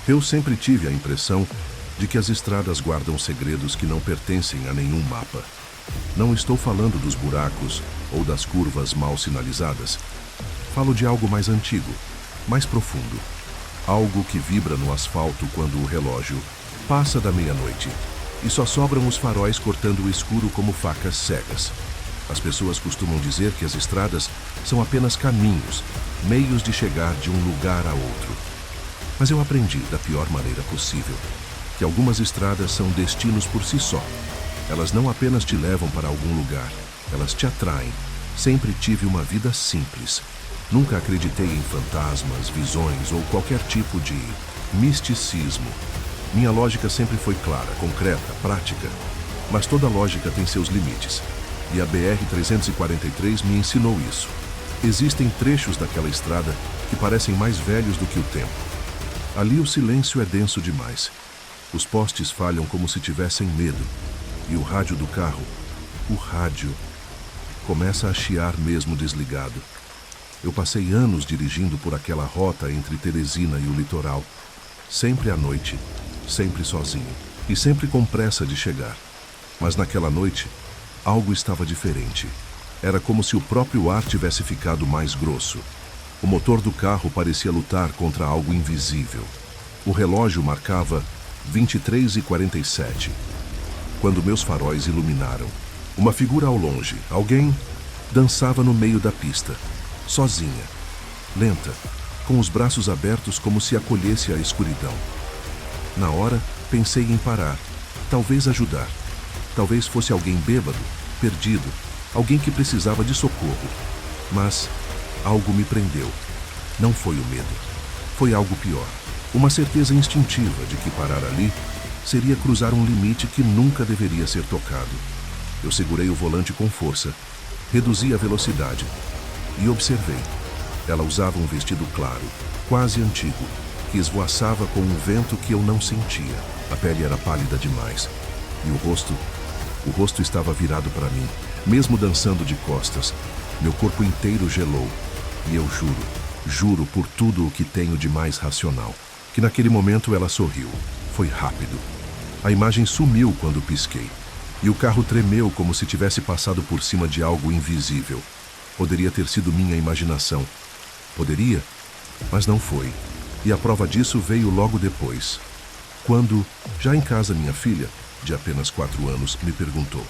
Eu sempre tive a impressão de que as estradas guardam segredos que não pertencem a nenhum mapa. Não estou falando dos buracos ou das curvas mal sinalizadas. Falo de algo mais antigo, mais profundo. Algo que vibra no asfalto quando o relógio passa da meia-noite e só sobram os faróis cortando o escuro como facas cegas. As pessoas costumam dizer que as estradas são apenas caminhos, meios de chegar de um lugar a outro. Mas eu aprendi da pior maneira possível que algumas estradas são destinos por si só. Elas não apenas te levam para algum lugar, elas te atraem. Sempre tive uma vida simples. Nunca acreditei em fantasmas, visões ou qualquer tipo de misticismo. Minha lógica sempre foi clara, concreta, prática. Mas toda lógica tem seus limites. E a BR-343 me ensinou isso. Existem trechos daquela estrada que parecem mais velhos do que o tempo. Ali o silêncio é denso demais. Os postes falham como se tivessem medo. E o rádio do carro, o rádio, começa a chiar mesmo desligado. Eu passei anos dirigindo por aquela rota entre Teresina e o litoral. Sempre à noite, sempre sozinho. E sempre com pressa de chegar. Mas naquela noite, algo estava diferente. Era como se o próprio ar tivesse ficado mais grosso. O motor do carro parecia lutar contra algo invisível. O relógio marcava 23h47. Quando meus faróis iluminaram, uma figura ao longe, alguém, dançava no meio da pista, sozinha, lenta, com os braços abertos como se acolhesse a escuridão. Na hora, pensei em parar, talvez ajudar. Talvez fosse alguém bêbado, perdido, alguém que precisava de socorro. Mas algo me prendeu. Não foi o medo. Foi algo pior. Uma certeza instintiva de que parar ali seria cruzar um limite que nunca deveria ser tocado. Eu segurei o volante com força, reduzi a velocidade e observei. Ela usava um vestido claro, quase antigo, que esvoaçava com um vento que eu não sentia. A pele era pálida demais. E o rosto estava virado para mim, mesmo dançando de costas. Meu corpo inteiro gelou. E eu juro por tudo o que tenho de mais racional, que naquele momento ela sorriu. Foi rápido. A imagem sumiu quando pisquei. E o carro tremeu como se tivesse passado por cima de algo invisível. Poderia ter sido minha imaginação. Poderia, mas não foi. E a prova disso veio logo depois. Quando, já em casa, minha filha, de apenas 4 anos, me perguntou: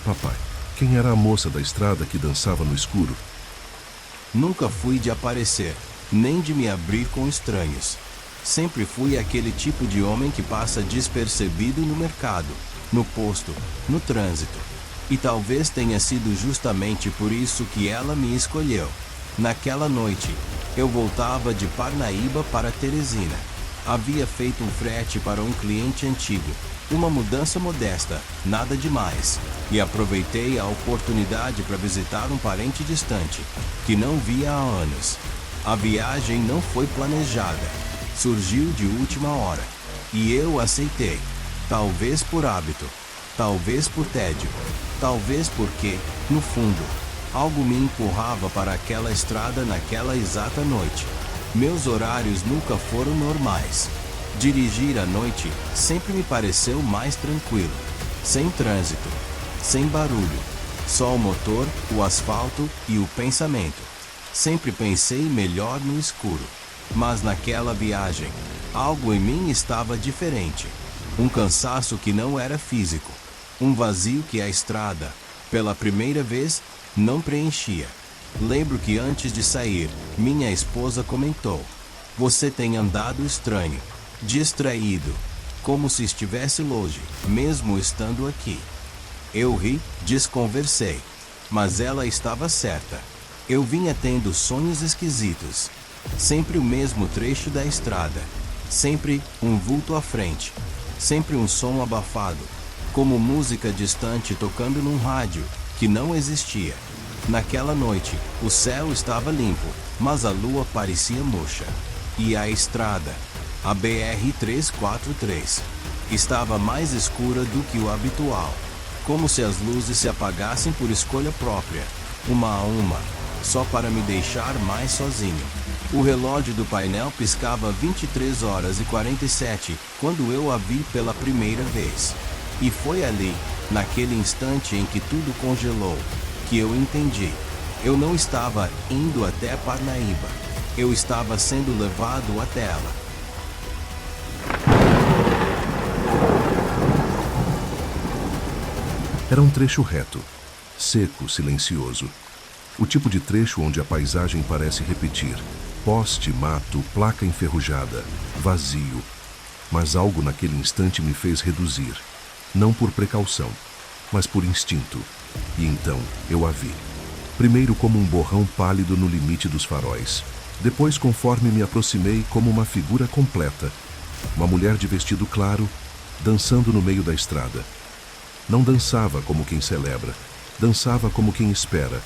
Papai, quem era a moça da estrada que dançava no escuro? Nunca fui de aparecer, nem de me abrir com estranhos. Sempre fui aquele tipo de homem que passa despercebido no mercado, no posto, no trânsito. E talvez tenha sido justamente por isso que ela me escolheu. Naquela noite, eu voltava de Parnaíba para Teresina. Havia feito um frete para um cliente antigo, uma mudança modesta, nada demais, e aproveitei a oportunidade para visitar um parente distante, que não via há anos. A viagem não foi planejada, surgiu de última hora, e eu aceitei, talvez por hábito, talvez por tédio, talvez porque, no fundo, algo me empurrava para aquela estrada naquela exata noite. Meus horários nunca foram normais. Dirigir à noite sempre me pareceu mais tranquilo, sem trânsito, sem barulho, só o motor, o asfalto e o pensamento. Sempre pensei melhor no escuro, mas naquela viagem, algo em mim estava diferente. Um cansaço que não era físico, um vazio que a estrada, pela primeira vez, não preenchia. Lembro que antes de sair, minha esposa comentou: "Você tem andado estranho, distraído, como se estivesse longe, mesmo estando aqui." Eu ri, desconversei, mas ela estava certa. Eu vinha tendo sonhos esquisitos. Sempre o mesmo trecho da estrada, sempre um vulto à frente, sempre um som abafado, como música distante tocando num rádio que não existia. Naquela noite, o céu estava limpo, mas a lua parecia murcha. E a estrada, a BR-343, Estava mais escura do que o habitual, como se as luzes se apagassem por escolha própria, uma a uma, só para me deixar mais sozinho. O relógio do painel piscava 23h47 quando eu a vi pela primeira vez. E foi ali, naquele instante em que tudo congelou, que eu entendi. Eu não estava indo até Parnaíba. Eu estava sendo levado até ela. Era um trecho reto, seco, silencioso. O tipo de trecho onde a paisagem parece repetir. Poste, mato, placa enferrujada, vazio. Mas algo naquele instante me fez reduzir. Não por precaução, mas por instinto. E então eu a vi. Primeiro como um borrão pálido no limite dos faróis. Depois, conforme me aproximei, como uma figura completa. Uma mulher de vestido claro, dançando no meio da estrada. Não dançava como quem celebra, dançava como quem espera,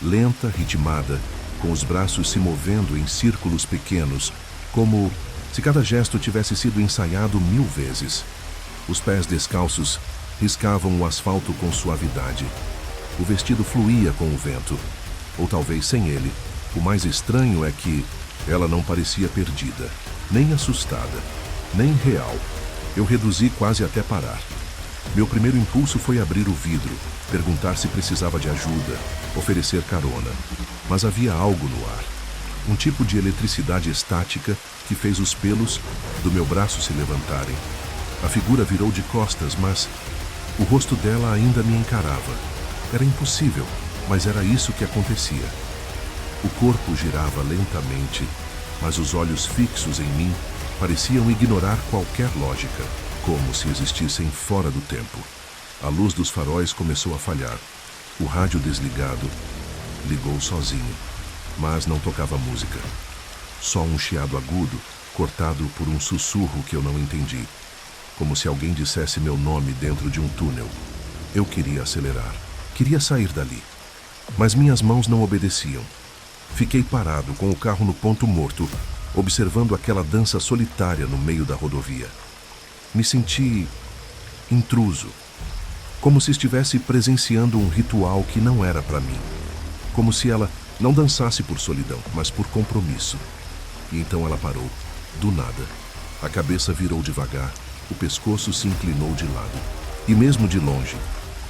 lenta, ritmada, com os braços se movendo em círculos pequenos, como se cada gesto tivesse sido ensaiado 1000 vezes. Os pés descalços riscavam o asfalto com suavidade. O vestido fluía com o vento, ou talvez sem ele. O mais estranho é que ela não parecia perdida, nem assustada, nem real. Eu reduzi quase até parar. Meu primeiro impulso foi abrir o vidro, perguntar se precisava de ajuda, oferecer carona. Mas havia algo no ar. Um tipo de eletricidade estática que fez os pelos do meu braço se levantarem. A figura virou de costas, mas o rosto dela ainda me encarava. Era impossível, mas era isso que acontecia. O corpo girava lentamente, mas os olhos fixos em mim pareciam ignorar qualquer lógica, como se existissem fora do tempo. A luz dos faróis começou a falhar. O rádio desligado ligou sozinho, mas não tocava música. Só um chiado agudo, cortado por um sussurro que eu não entendi, como se alguém dissesse meu nome dentro de um túnel. Eu queria acelerar, queria sair dali, mas minhas mãos não obedeciam. Fiquei parado com o carro no ponto morto, observando aquela dança solitária no meio da rodovia. Me senti intruso, como se estivesse presenciando um ritual que não era para mim. Como se ela não dançasse por solidão, mas por compromisso. E então ela parou, do nada. A cabeça virou devagar, o pescoço se inclinou de lado. E mesmo de longe,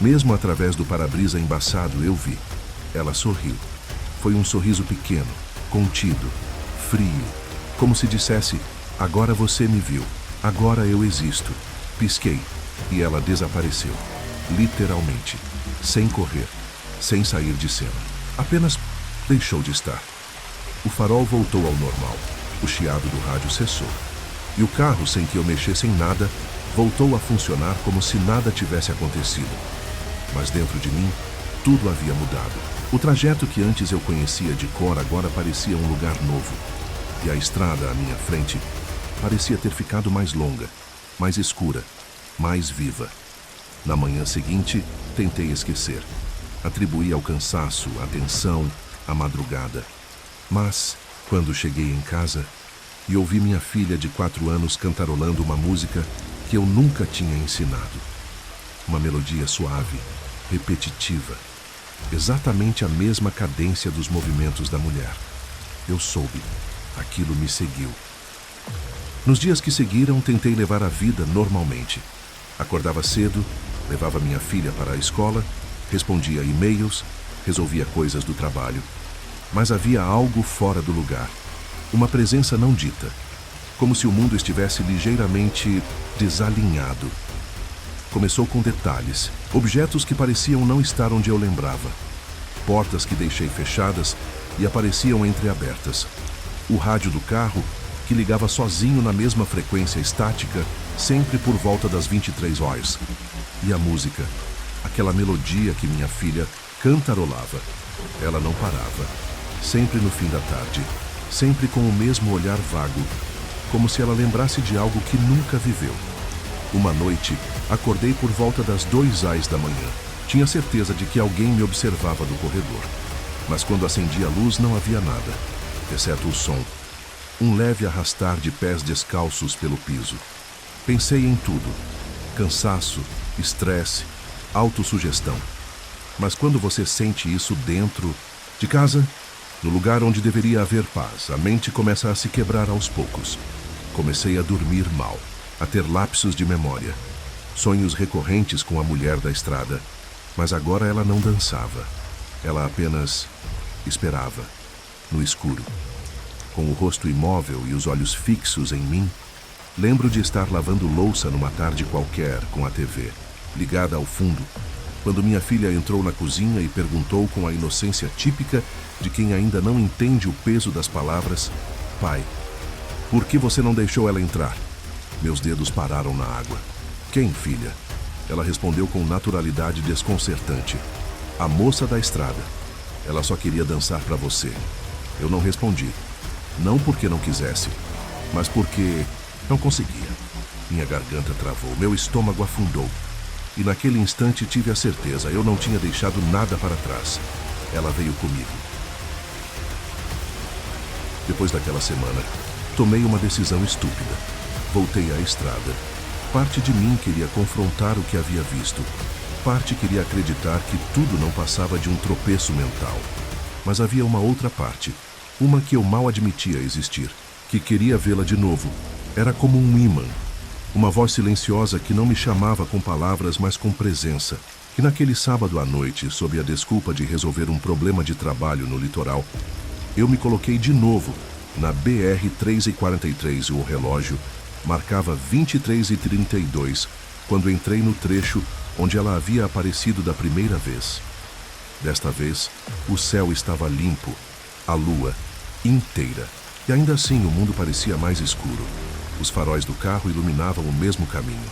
mesmo através do para-brisa embaçado, eu vi. Ela sorriu. Foi um sorriso pequeno, contido, frio, como se dissesse: agora você me viu, agora eu existo. Pisquei e ela desapareceu, literalmente, sem correr, sem sair de cena. Apenas deixou de estar. O farol voltou ao normal, o chiado do rádio cessou. E o carro, sem que eu mexesse em nada, voltou a funcionar como se nada tivesse acontecido. Mas dentro de mim, tudo havia mudado. O trajeto que antes eu conhecia de cor agora parecia um lugar novo. E a estrada à minha frente parecia ter ficado mais longa, mais escura, mais viva. Na manhã seguinte, tentei esquecer. Atribuí ao cansaço, à tensão, à madrugada. Mas, quando cheguei em casa e ouvi minha filha de 4 anos cantarolando uma música que eu nunca tinha ensinado. Uma melodia suave, repetitiva, exatamente a mesma cadência dos movimentos da mulher. Eu soube. Aquilo me seguiu. Nos dias que seguiram, tentei levar a vida normalmente. Acordava cedo, levava minha filha para a escola, respondia e-mails, resolvia coisas do trabalho. Mas havia algo fora do lugar. Uma presença não dita. Como se o mundo estivesse ligeiramente desalinhado. Começou com detalhes, objetos que pareciam não estar onde eu lembrava. Portas que deixei fechadas e apareciam entreabertas. O rádio do carro, que ligava sozinho na mesma frequência estática, sempre por volta das 23 horas. E a música, aquela melodia que minha filha cantarolava. Ela não parava, sempre no fim da tarde, sempre com o mesmo olhar vago, como se ela lembrasse de algo que nunca viveu. Uma noite, acordei por volta das 2h da manhã. Tinha certeza de que alguém me observava do corredor. Mas quando acendi a luz não havia nada, exceto o som. Um leve arrastar de pés descalços pelo piso. Pensei em tudo: cansaço, estresse, autossugestão. Mas quando você sente isso dentro de casa, no lugar onde deveria haver paz, a mente começa a se quebrar aos poucos. Comecei a dormir mal, a ter lapsos de memória, sonhos recorrentes com a mulher da estrada. Mas agora ela não dançava. Ela apenas esperava, no escuro. Com o rosto imóvel e os olhos fixos em mim, lembro de estar lavando louça numa tarde qualquer com a TV, ligada ao fundo, quando minha filha entrou na cozinha e perguntou com a inocência típica de quem ainda não entende o peso das palavras: "Pai, por que você não deixou ela entrar?" Meus dedos pararam na água. "Quem, filha?" Ela respondeu com naturalidade desconcertante: "A moça da estrada. Ela só queria dançar para você." Eu não respondi. Não porque não quisesse, mas porque não conseguia. Minha garganta travou, meu estômago afundou. E naquele instante tive a certeza, eu não tinha deixado nada para trás. Ela veio comigo. Depois daquela semana, tomei uma decisão estúpida. Voltei à estrada. Parte de mim queria confrontar o que havia visto. Parte queria acreditar que tudo não passava de um tropeço mental. Mas havia uma outra parte, uma que eu mal admitia existir, que queria vê-la de novo. Era como um ímã. Uma voz silenciosa que não me chamava com palavras, mas com presença. E naquele sábado à noite, sob a desculpa de resolver um problema de trabalho no litoral, eu me coloquei de novo na BR-343 e o relógio marcava 23h32 quando entrei no trecho onde ela havia aparecido da primeira vez. Desta vez, o céu estava limpo, a lua inteira. E ainda assim o mundo parecia mais escuro. Os faróis do carro iluminavam o mesmo caminho.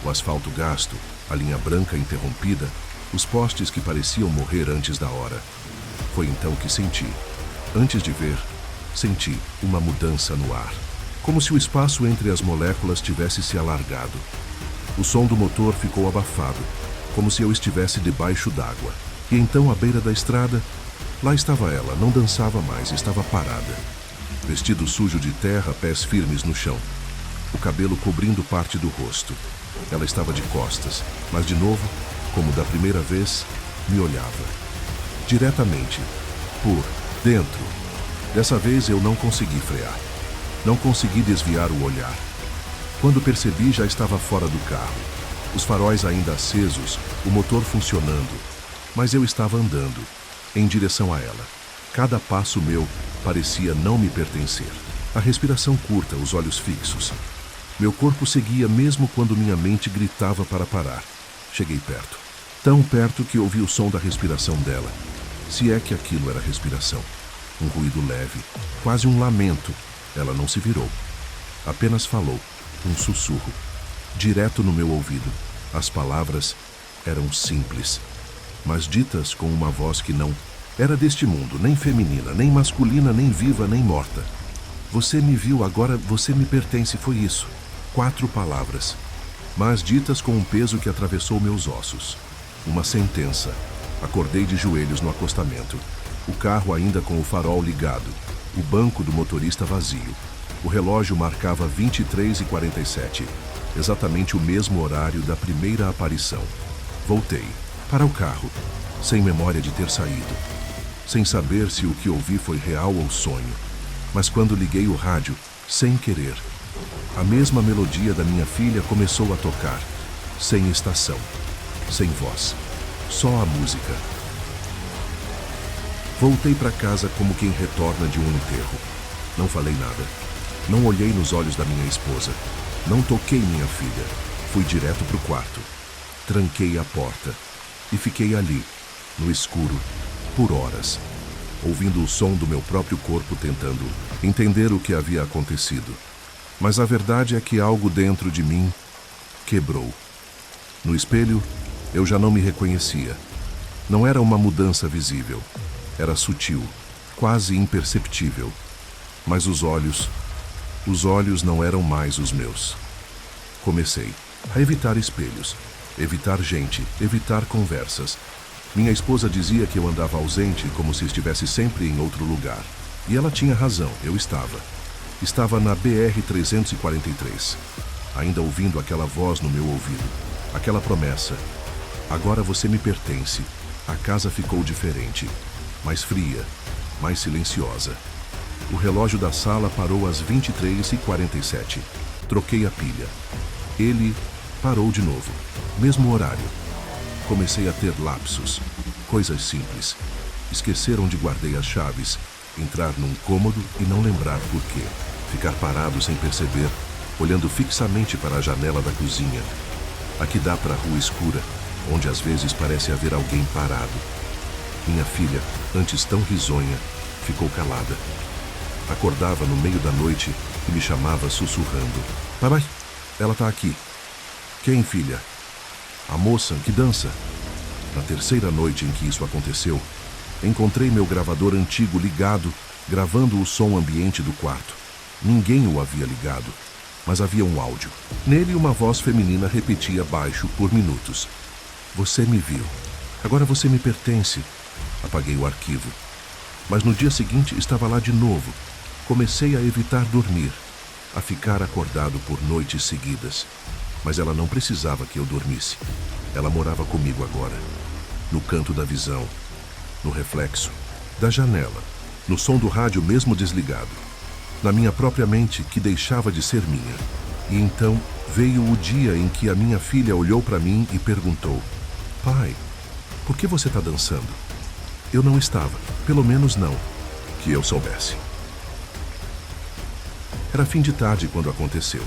O asfalto gasto, a linha branca interrompida, os postes que pareciam morrer antes da hora. Foi então que senti, antes de ver, senti uma mudança no ar. Como se o espaço entre as moléculas tivesse se alargado. O som do motor ficou abafado, como se eu estivesse debaixo d'água. E então, à beira da estrada, lá estava ela, não dançava mais, estava parada. Vestido sujo de terra, pés firmes no chão. O cabelo cobrindo parte do rosto. Ela estava de costas, mas de novo, como da primeira vez, me olhava. Diretamente, por dentro. Dessa vez eu não consegui frear. Não consegui desviar o olhar. Quando percebi, já estava fora do carro. Os faróis ainda acesos, o motor funcionando. Mas eu estava andando, em direção a ela. Cada passo meu parecia não me pertencer. A respiração curta, os olhos fixos. Meu corpo seguia mesmo quando minha mente gritava para parar. Cheguei perto. Tão perto que ouvi o som da respiração dela. Se é que aquilo era respiração. Um ruído leve, quase um lamento. Ela não se virou. Apenas falou, um sussurro. Direto no meu ouvido. As palavras eram simples, mas ditas com uma voz que não era deste mundo, nem feminina, nem masculina, nem viva, nem morta. Você me viu, agora você me pertence, foi isso. 4 palavras, mas ditas com um peso que atravessou meus ossos. Uma sentença. Acordei de joelhos no acostamento. O carro ainda com o farol ligado. O banco do motorista vazio. O relógio marcava 23h47, exatamente o mesmo horário da primeira aparição. Voltei para o carro, sem memória de ter saído. Sem saber se o que ouvi foi real ou sonho. Mas quando liguei o rádio, sem querer, a mesma melodia da minha filha começou a tocar, sem estação, sem voz, só a música. Voltei para casa como quem retorna de um enterro. Não falei nada. Não olhei nos olhos da minha esposa. Não toquei minha filha. Fui direto para o quarto. Tranquei a porta e fiquei ali, no escuro, por horas, ouvindo o som do meu próprio corpo tentando entender o que havia acontecido. Mas a verdade é que algo dentro de mim quebrou. No espelho, eu já não me reconhecia. Não era uma mudança visível. Era sutil, quase imperceptível. Mas os olhos não eram mais os meus. Comecei a evitar espelhos, evitar gente, evitar conversas. Minha esposa dizia que eu andava ausente, como se estivesse sempre em outro lugar. E ela tinha razão, eu estava. Estava na BR-343. ainda ouvindo aquela voz no meu ouvido, aquela promessa. Agora você me pertence. A casa ficou diferente, mais fria, mais silenciosa. O relógio da sala parou às 23h47. Troquei a pilha. Ele parou de novo, mesmo horário. Comecei a ter lapsos, coisas simples. Esquecer onde guardei as chaves, entrar num cômodo e não lembrar por quê. Ficar parado sem perceber, olhando fixamente para a janela da cozinha. Aqui dá para a rua escura, onde às vezes parece haver alguém parado. Minha filha, antes tão risonha, ficou calada. Acordava no meio da noite e me chamava sussurrando. Papai, ela tá aqui. Quem, filha? A moça que dança. Na terceira noite em que isso aconteceu, encontrei meu gravador antigo ligado, gravando o som ambiente do quarto. Ninguém o havia ligado, mas havia um áudio. Nele, uma voz feminina repetia baixo por minutos. Você me viu. Agora você me pertence. Apaguei o arquivo. Mas no dia seguinte estava lá de novo. Comecei a evitar dormir, a ficar acordado por noites seguidas. Mas ela não precisava que eu dormisse. Ela morava comigo agora, no canto da visão, no reflexo, da janela, no som do rádio mesmo desligado, na minha própria mente que deixava de ser minha. E então veio o dia em que a minha filha olhou para mim e perguntou: Pai, por que você está dançando? Eu não estava, pelo menos não, que eu soubesse. Era fim de tarde quando aconteceu.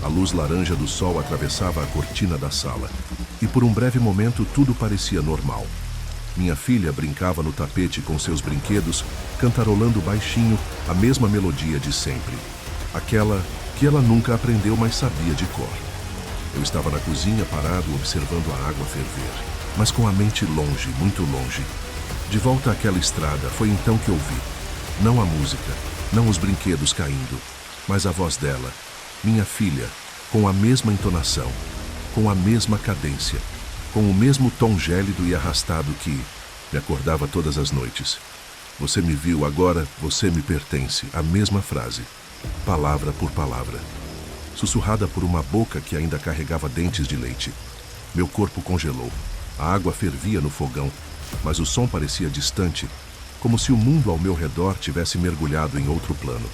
A luz laranja do sol atravessava a cortina da sala, e por um breve momento tudo parecia normal. Minha filha brincava no tapete com seus brinquedos, cantarolando baixinho a mesma melodia de sempre. Aquela que ela nunca aprendeu, mas sabia de cor. Eu estava na cozinha parado observando a água ferver, mas com a mente longe, muito longe. De volta àquela estrada, foi então que ouvi. Não a música, não os brinquedos caindo, mas a voz dela, minha filha, com a mesma entonação, com a mesma cadência, com o mesmo tom gélido e arrastado que me acordava todas as noites. Você me viu, agora você me pertence. A mesma frase, palavra por palavra, sussurrada por uma boca que ainda carregava dentes de leite. Meu corpo congelou. A água fervia no fogão, mas o som parecia distante, como se o mundo ao meu redor tivesse mergulhado em outro plano.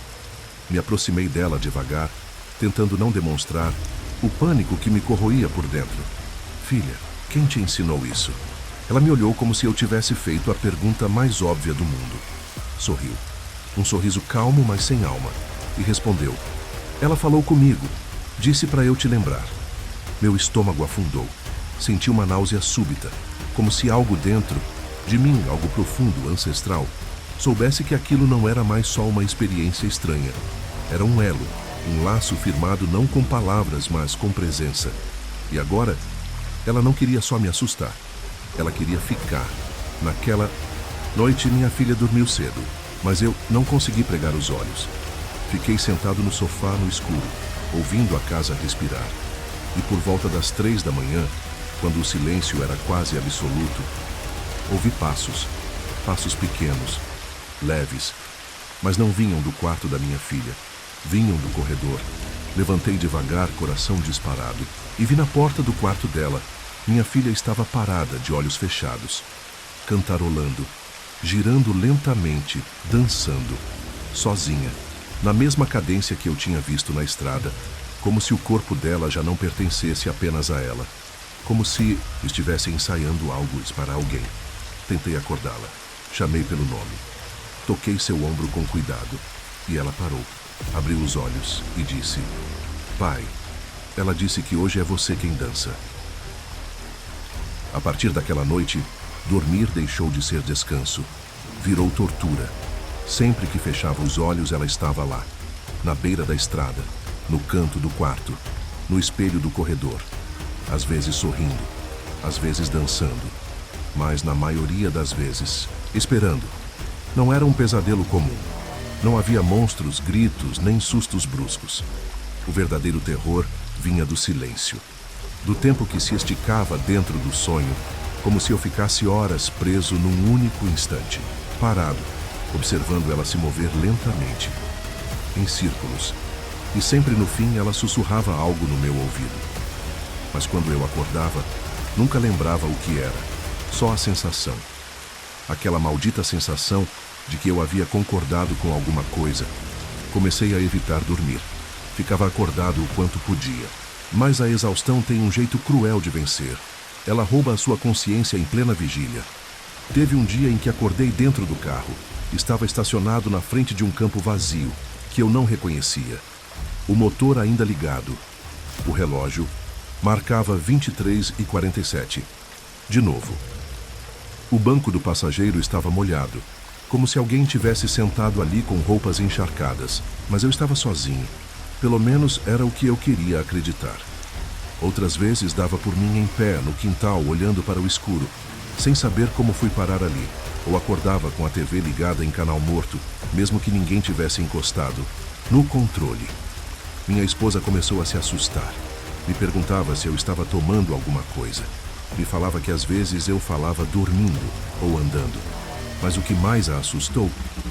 Me aproximei dela devagar, tentando não demonstrar o pânico que me corroía por dentro. Filha, quem te ensinou isso? Ela me olhou como se eu tivesse feito a pergunta mais óbvia do mundo. Sorriu. Um sorriso calmo, mas sem alma. E respondeu. Ela falou comigo. Disse para eu te lembrar. Meu estômago afundou. Senti uma náusea súbita, como se algo dentro de mim, algo profundo, ancestral, soubesse que aquilo não era mais só uma experiência estranha. Era um elo, um laço firmado não com palavras, mas com presença. E agora, ela não queria só me assustar. Ela queria ficar. Naquela noite, minha filha dormiu cedo, mas eu não consegui pregar os olhos. Fiquei sentado no sofá no escuro, ouvindo a casa respirar. E por volta das 3 da manhã, quando o silêncio era quase absoluto, ouvi passos, passos pequenos, leves, mas não vinham do quarto da minha filha. Vinham do corredor. Levantei devagar, coração disparado, e vi na porta do quarto dela. Minha filha estava parada, de olhos fechados, cantarolando, girando lentamente, dançando, sozinha, na mesma cadência que eu tinha visto na estrada, como se o corpo dela já não pertencesse apenas a ela, como se estivesse ensaiando algo para alguém. Tentei acordá-la, chamei pelo nome, toquei seu ombro com cuidado, e ela parou. Abriu os olhos e disse: Pai, ela disse que hoje é você quem dança. A partir daquela noite, dormir deixou de ser descanso. Virou tortura. Sempre que fechava os olhos, ela estava lá, na beira da estrada, no canto do quarto, no espelho do corredor. Às vezes sorrindo, às vezes dançando, mas na maioria das vezes, esperando. Não era um pesadelo comum. Não havia monstros, gritos, nem sustos bruscos. O verdadeiro terror vinha do silêncio, do tempo que se esticava dentro do sonho, como se eu ficasse horas preso num único instante, parado, observando ela se mover lentamente, em círculos, e sempre no fim ela sussurrava algo no meu ouvido. Mas quando eu acordava, nunca lembrava o que era, só a sensação. Aquela maldita sensação de que eu havia concordado com alguma coisa. Comecei a evitar dormir. Ficava acordado o quanto podia. Mas a exaustão tem um jeito cruel de vencer. Ela rouba a sua consciência em plena vigília. Teve um dia em que acordei dentro do carro. Estava estacionado na frente de um campo vazio, que eu não reconhecia. O motor ainda ligado. O relógio marcava 23h47. De novo. O banco do passageiro estava molhado, como se alguém tivesse sentado ali com roupas encharcadas, mas eu estava sozinho. Pelo menos era o que eu queria acreditar. Outras vezes dava por mim em pé, no quintal, olhando para o escuro, sem saber como fui parar ali, ou acordava com a TV ligada em canal morto, mesmo que ninguém tivesse encostado, no controle. Minha esposa começou a se assustar. Me perguntava se eu estava tomando alguma coisa. Me falava que às vezes eu falava dormindo ou andando. Mas o que mais a assustou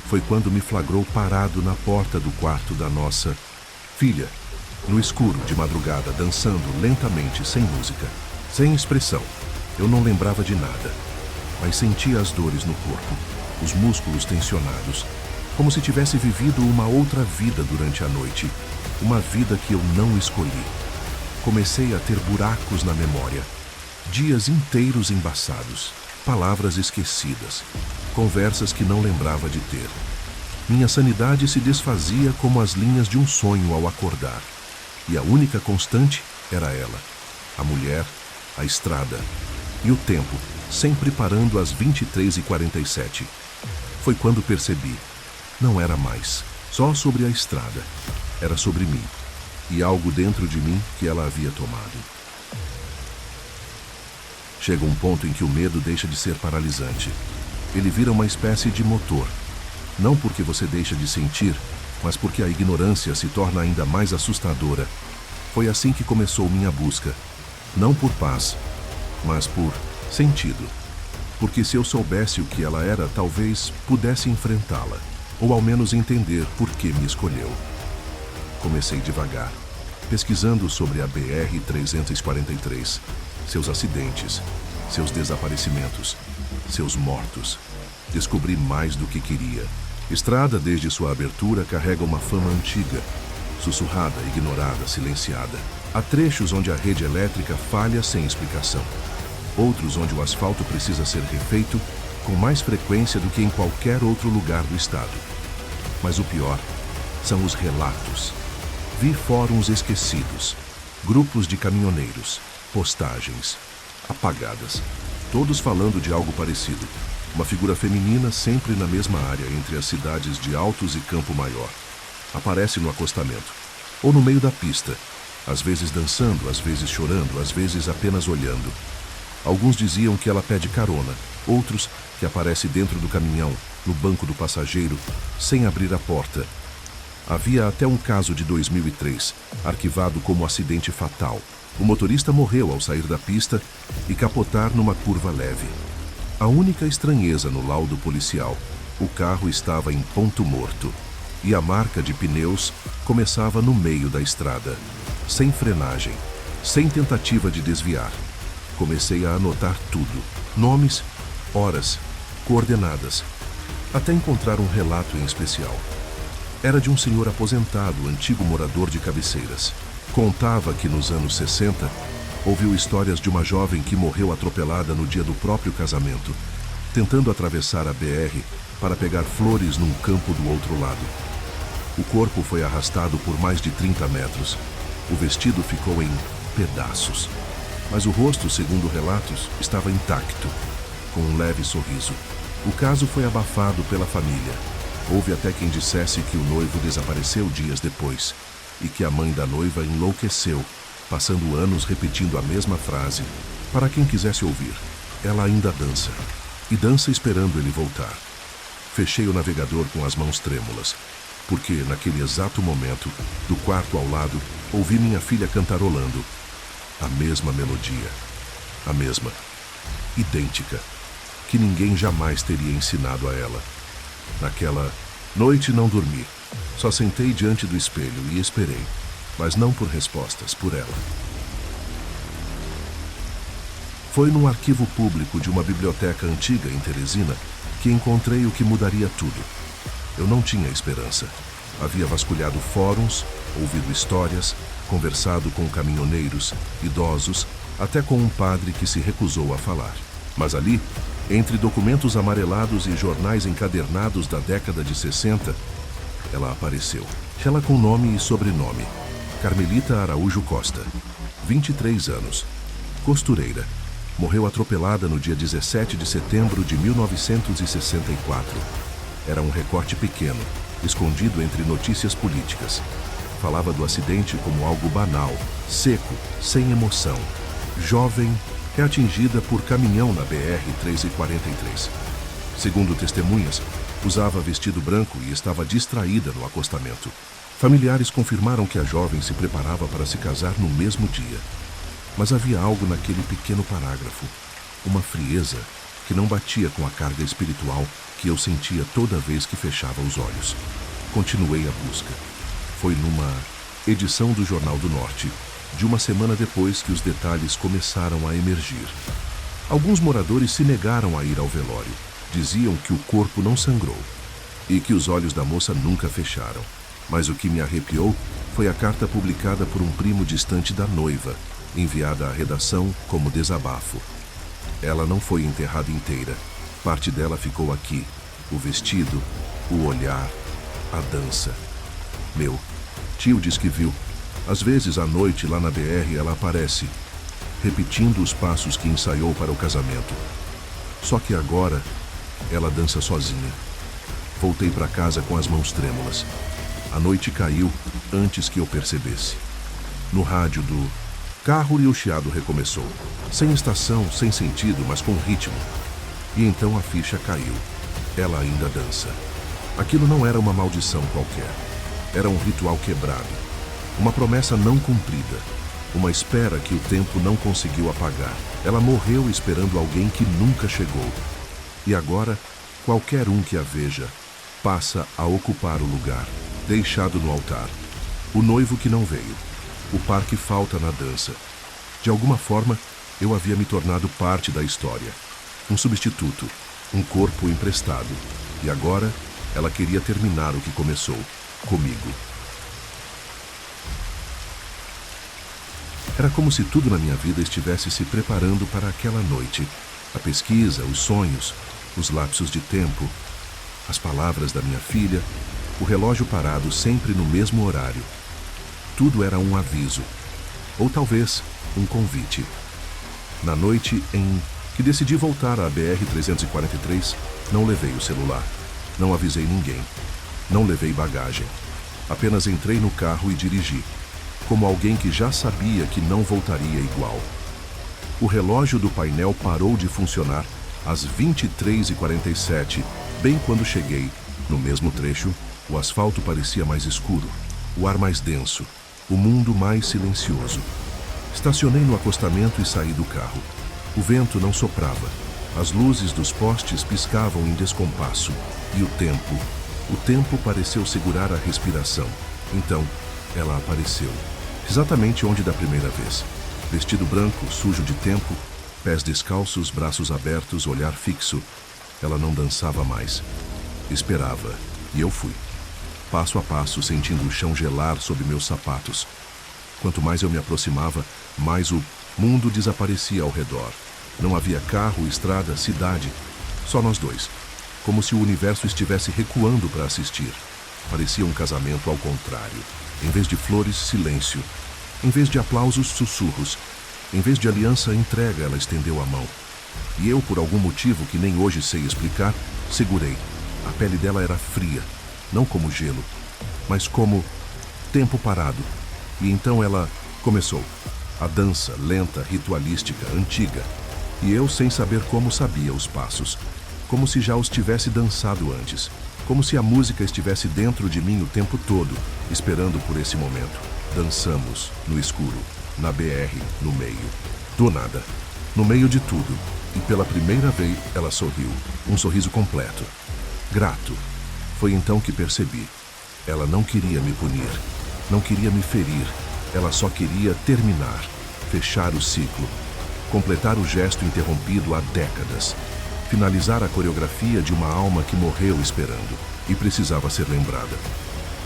foi quando me flagrou parado na porta do quarto da nossa filha, no escuro de madrugada, dançando lentamente, sem música, sem expressão. Eu não lembrava de nada, mas sentia as dores no corpo, os músculos tensionados, como se tivesse vivido uma outra vida durante a noite, uma vida que eu não escolhi. Comecei a ter buracos na memória, dias inteiros embaçados, palavras esquecidas, conversas que não lembrava de ter. Minha sanidade se desfazia como as linhas de um sonho ao acordar. E a única constante era ela, a mulher, a estrada e o tempo, sempre parando às 23h47. Foi quando percebi. Não era mais só sobre a estrada, era sobre mim e algo dentro de mim que ela havia tomado. Chega um ponto em que o medo deixa de ser paralisante. Ele vira uma espécie de motor. Não porque você deixa de sentir, mas porque a ignorância se torna ainda mais assustadora. Foi assim que começou minha busca. Não por paz, mas por sentido. Porque se eu soubesse o que ela era, talvez pudesse enfrentá-la, ou ao menos entender por que me escolheu. Comecei devagar, pesquisando sobre a BR-343, seus acidentes, seus desaparecimentos, seus mortos. Descobri mais do que queria. Estrada, desde sua abertura, carrega uma fama antiga, sussurrada, ignorada, silenciada. Há trechos onde a rede elétrica falha sem explicação. Outros onde o asfalto precisa ser refeito com mais frequência do que em qualquer outro lugar do estado. Mas o pior são os relatos. Vi fóruns esquecidos, grupos de caminhoneiros, postagens apagadas, todos falando de algo parecido. Uma figura feminina sempre na mesma área entre as cidades de Altos e Campo Maior. Aparece no acostamento, ou no meio da pista, às vezes dançando, às vezes chorando, às vezes apenas olhando. Alguns diziam que ela pede carona, outros que aparece dentro do caminhão, no banco do passageiro, sem abrir a porta. Havia até um caso de 2003, arquivado como acidente fatal. O motorista morreu ao sair da pista e capotar numa curva leve. A única estranheza no laudo policial: o carro estava em ponto morto e a marca de pneus começava no meio da estrada, sem frenagem, sem tentativa de desviar. Comecei a anotar tudo: nomes, horas, coordenadas, até encontrar um relato em especial. Era de um senhor aposentado, antigo morador de Cabeceiras. Contava que nos anos 60 ouviu histórias de uma jovem que morreu atropelada no dia do próprio casamento, tentando atravessar a BR para pegar flores num campo do outro lado. O corpo foi arrastado por mais de 30 metros. O vestido ficou em pedaços, mas o rosto, segundo relatos, estava intacto, com um leve sorriso. O caso foi abafado pela família. Houve até quem dissesse que o noivo desapareceu dias depois e que a mãe da noiva enlouqueceu, passando anos repetindo a mesma frase. Para quem quisesse ouvir, ela ainda dança, e dança esperando ele voltar. Fechei o navegador com as mãos trêmulas, porque, naquele exato momento, do quarto ao lado, ouvi minha filha cantarolando. A mesma melodia, a mesma, idêntica, que ninguém jamais teria ensinado a ela. Naquela noite não dormi. Só sentei diante do espelho e esperei, mas não por respostas, por ela. Foi num arquivo público de uma biblioteca antiga em Teresina que encontrei o que mudaria tudo. Eu não tinha esperança. Havia vasculhado fóruns, ouvido histórias, conversado com caminhoneiros, idosos, até com um padre que se recusou a falar. Mas ali, entre documentos amarelados e jornais encadernados da década de 60, ela apareceu. Ela com nome e sobrenome. Carmelita Araújo Costa, 23 anos, costureira. Morreu atropelada no dia 17 de setembro de 1964. Era um recorte pequeno, escondido entre notícias políticas. Falava do acidente como algo banal, seco, sem emoção. Jovem, é atingida por caminhão na BR-343. Segundo testemunhas, usava vestido branco e estava distraída no acostamento. Familiares confirmaram que a jovem se preparava para se casar no mesmo dia. Mas havia algo naquele pequeno parágrafo, uma frieza que não batia com a carga espiritual que eu sentia toda vez que fechava os olhos. Continuei a busca. Foi numa edição do Jornal do Norte, de uma semana depois que os detalhes começaram a emergir. Alguns moradores se negaram a ir ao velório. Diziam que o corpo não sangrou e que os olhos da moça nunca fecharam. Mas o que me arrepiou foi a carta publicada por um primo distante da noiva, enviada à redação como desabafo. Ela não foi enterrada inteira. Parte dela ficou aqui. O vestido, o olhar, a dança. Meu tio diz que viu. Às vezes, à noite, lá na BR, ela aparece, repetindo os passos que ensaiou para o casamento. Só que agora, ela dança sozinha. Voltei para casa com as mãos trêmulas. A noite caiu antes que eu percebesse. No rádio do carro e o chiado recomeçou. Sem estação, sem sentido, mas com ritmo. E então a ficha caiu. Ela ainda dança. Aquilo não era uma maldição qualquer. Era um ritual quebrado. Uma promessa não cumprida. Uma espera que o tempo não conseguiu apagar. Ela morreu esperando alguém que nunca chegou. E agora, qualquer um que a veja passa a ocupar o lugar, deixado no altar. O noivo que não veio. O par que falta na dança. De alguma forma, eu havia me tornado parte da história. Um substituto, um corpo emprestado. E agora, ela queria terminar o que começou, comigo. Era como se tudo na minha vida estivesse se preparando para aquela noite. A pesquisa, os sonhos, os lapsos de tempo, as palavras da minha filha, o relógio parado sempre no mesmo horário. Tudo era um aviso, ou talvez um convite. Na noite em que decidi voltar à BR-343, não levei o celular, não avisei ninguém, não levei bagagem. Apenas entrei no carro e dirigi, como alguém que já sabia que não voltaria igual. O relógio do painel parou de funcionar às 23h47, bem quando cheguei. No mesmo trecho, o asfalto parecia mais escuro, o ar mais denso, o mundo mais silencioso. Estacionei no acostamento e saí do carro. O vento não soprava. As luzes dos postes piscavam em descompasso. E o tempo pareceu segurar a respiração. Então, ela apareceu. Exatamente onde da primeira vez. Vestido branco, sujo de tempo, pés descalços, braços abertos, olhar fixo. Ela não dançava mais. Esperava. E eu fui. Passo a passo, sentindo o chão gelar sob meus sapatos. Quanto mais eu me aproximava, mais o mundo desaparecia ao redor. Não havia carro, estrada, cidade. Só nós dois. Como se o universo estivesse recuando para assistir. Parecia um casamento ao contrário. Em vez de flores, silêncio. Em vez de aplausos, sussurros. Em vez de aliança, entrega, ela estendeu a mão. E eu, por algum motivo que nem hoje sei explicar, segurei. A pele dela era fria. Não como gelo, mas como tempo parado. E então ela começou. A dança, lenta, ritualística, antiga. E eu, sem saber como, sabia os passos. Como se já os tivesse dançado antes. Como se a música estivesse dentro de mim o tempo todo, esperando por esse momento. Dançamos, no escuro, na BR, no meio. Do nada. No meio de tudo. E pela primeira vez, ela sorriu. Um sorriso completo. Grato. Foi então que percebi. Ela não queria me punir, não queria me ferir, ela só queria terminar, fechar o ciclo, completar o gesto interrompido há décadas, finalizar a coreografia de uma alma que morreu esperando e precisava ser lembrada.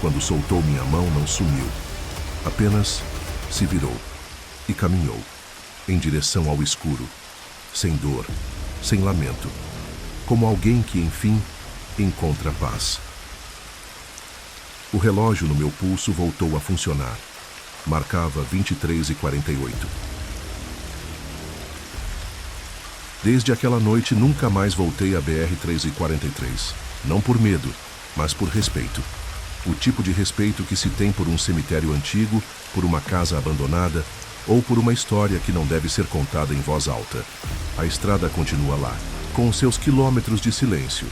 Quando soltou minha mão, não sumiu, apenas se virou e caminhou em direção ao escuro, sem dor, sem lamento, como alguém que, enfim, encontra paz. O relógio no meu pulso voltou a funcionar. Marcava 23h48. Desde aquela noite nunca mais voltei à BR-343. Não por medo, mas por respeito. O tipo de respeito que se tem por um cemitério antigo, por uma casa abandonada ou por uma história que não deve ser contada em voz alta. A estrada continua lá, com seus quilômetros de silêncio,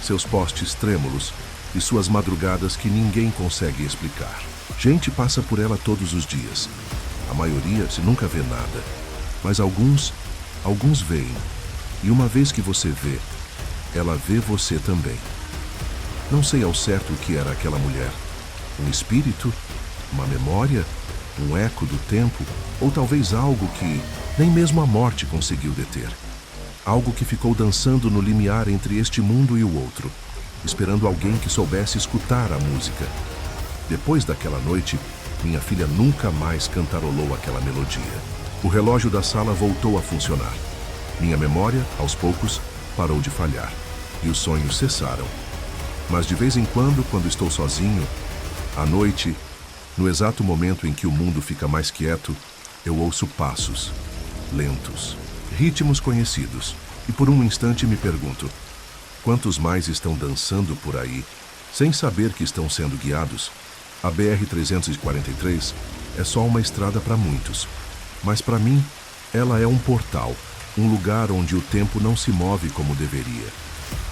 seus postes trêmulos e suas madrugadas que ninguém consegue explicar. Gente passa por ela todos os dias. A maioria se nunca vê nada, mas alguns veem. E uma vez que você vê, ela vê você também. Não sei ao certo o que era aquela mulher. Um espírito? Uma memória? Um eco do tempo? Ou talvez algo que nem mesmo a morte conseguiu deter. Algo que ficou dançando no limiar entre este mundo e o outro, esperando alguém que soubesse escutar a música. Depois daquela noite, minha filha nunca mais cantarolou aquela melodia. O relógio da sala voltou a funcionar. Minha memória, aos poucos, parou de falhar. E os sonhos cessaram. Mas de vez em quando estou sozinho, à noite, no exato momento em que o mundo fica mais quieto, eu ouço passos, lentos, ritmos conhecidos. E por um instante me pergunto, quantos mais estão dançando por aí, sem saber que estão sendo guiados? A BR-343 é só uma estrada para muitos, mas para mim, ela é um portal, um lugar onde o tempo não se move como deveria,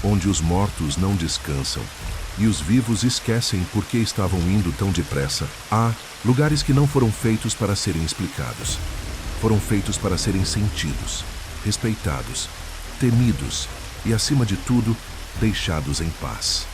onde os mortos não descansam e os vivos esquecem por que estavam indo tão depressa. Há lugares que não foram feitos para serem explicados, foram feitos para serem sentidos, respeitados, temidos e, acima de tudo, deixados em paz.